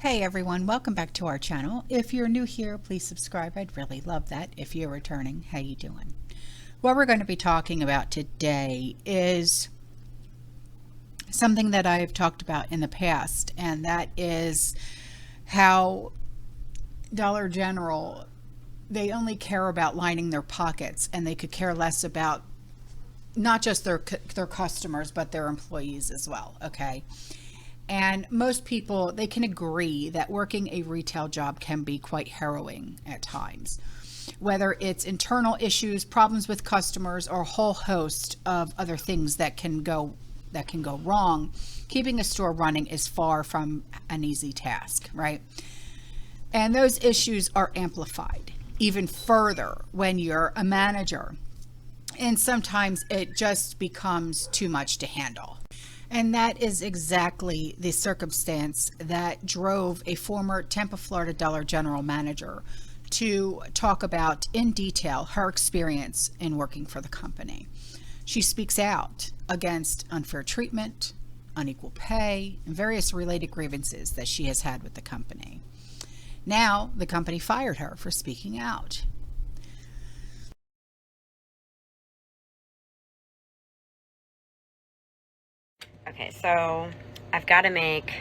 Hey everyone, welcome back to our channel. If you're new here, please subscribe. I'd really love that. If you're returning, how you doing? What we're going to be talking about today is something that I've talked about in the past, and that is how Dollar General, they only care about lining their pockets, and they could care less about not just their customers, but their employees as well, okay? And most people, they can agree that working a retail job can be quite harrowing at times. Whether it's internal issues, problems with customers, or a whole host of other things that can go wrong, keeping a store running is far from an easy task, right? And those issues are amplified even further when you're a manager. And sometimes it just becomes too much to handle. And that is exactly the circumstance that drove a former Tampa, Florida Dollar General manager to talk about in detail her experience in working for the company. She speaks out against unfair treatment, unequal pay, and various related grievances that she has had with the company. Now, the company fired her for speaking out. Okay, so I've got to make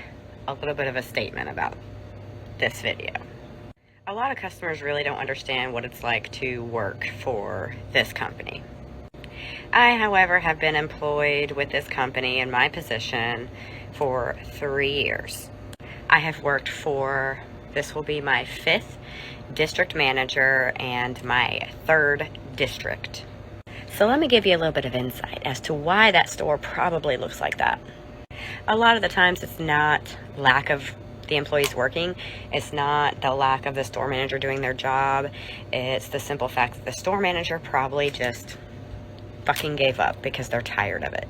a little bit of a statement about this video. A lot of customers really don't understand what it's like to work for this company. I, however, have been employed with this company in my position for 3 years. I have worked for, this will be my 5th district manager and my 3rd district. So let me give you a little bit of insight as to why that store probably looks like that. A lot of the times it's not lack of the employees working. It's not the lack of the store manager doing their job. It's the simple fact that the store manager probably just fucking gave up because they're tired of it.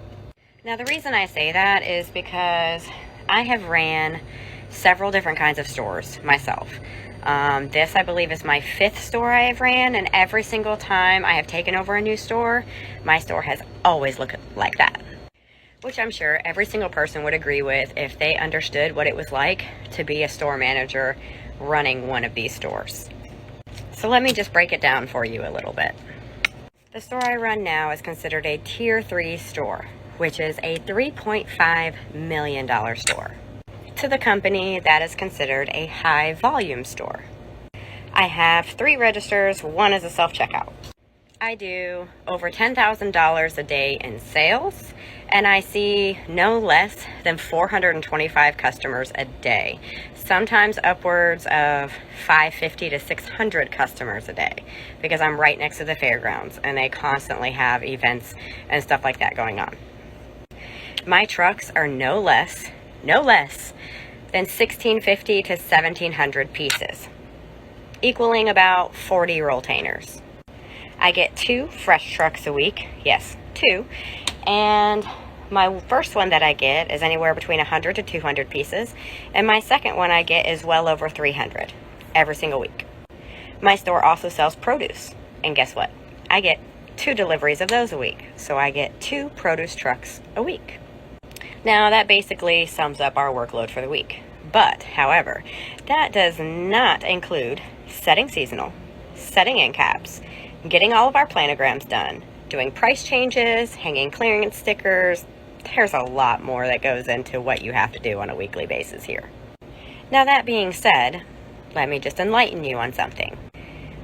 Now the reason I say that is because I have ran several different kinds of stores myself. This, I believe, is my 5th store I have ran, and every single time I have taken over a new store, my store has always looked like that. Which I'm sure every single person would agree with if they understood what it was like to be a store manager running one of these stores. So let me just break it down for you a little bit. The store I run now is considered a Tier 3 store, which is a $3.5 million store. To the company, that is considered a high volume store. I have 3 registers, 1 is a self-checkout. I do over $10,000 a day in sales, and I see no less than 425 customers a day, sometimes upwards of 550 to 600 customers a day, because I'm right next to the fairgrounds and they constantly have events and stuff like that going on. My trucks are no less than 1,650 to 1,700 pieces, equaling about 40 rolltainers. I get 2 fresh trucks a week, yes, 2, and my first one that I get is anywhere between 100 to 200 pieces, and my second one I get is well over 300 every single week. My store also sells produce, and guess what? I get 2 deliveries of those a week, so I get 2 produce trucks a week. Now, that basically sums up our workload for the week. But, however, that does not include setting seasonal, setting end caps, getting all of our planograms done, doing price changes, hanging clearance stickers. There's a lot more that goes into what you have to do on a weekly basis here. Now, that being said, let me just enlighten you on something.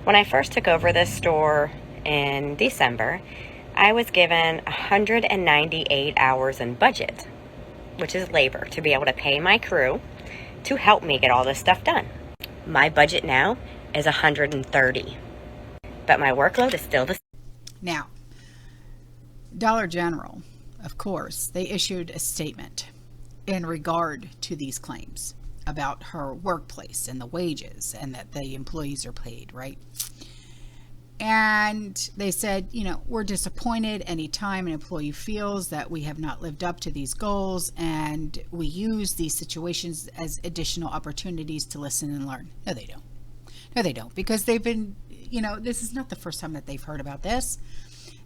When I first took over this store in December, I was given 198 hours in budget, which is labor, to be able to pay my crew to help me get all this stuff done. My budget now is 130, but my workload is still the same. Now, Dollar General, of course, they issued a statement in regard to these claims about her workplace and the wages and that the employees are paid, right? And they said, we're disappointed anytime an employee feels that we have not lived up to these goals, and we use these situations as additional opportunities to listen and learn. No, they don't. No, they don't, because they've been, this is not the first time that they've heard about this.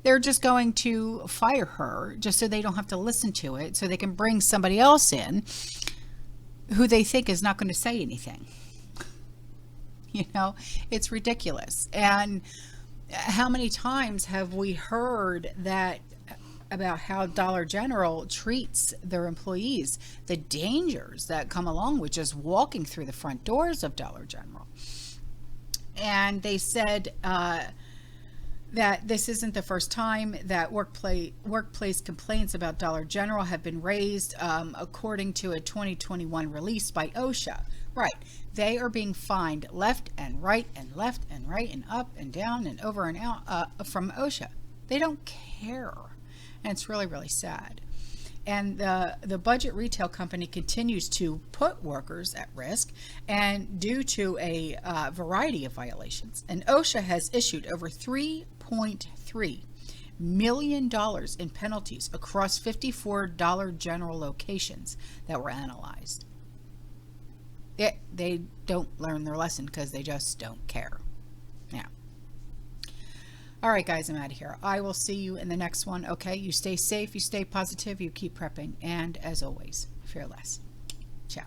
They're just going to fire her just so they don't have to listen to it, so they can bring somebody else in who they think is not going to say anything. You know, it's ridiculous. And how many times have we heard that about how Dollar General treats their employees, the dangers that come along with just walking through the front doors of Dollar General. And they said that this isn't the first time that workplace complaints about Dollar General have been raised, according to a 2021 release by OSHA. Right, they are being fined left and right and left and right and up and down and over and out from OSHA. They don't care. And it's really, really sad. And the budget retail company continues to put workers at risk, and due to a variety of violations. And OSHA has issued over $3.3 million in penalties across 54 Dollar General locations that were analyzed. They don't learn their lesson because they just don't care. Now, all right, guys, I'm out of here. I will see you in the next one. Okay, you stay safe, you stay positive, you keep prepping, and as always, fear less. Ciao.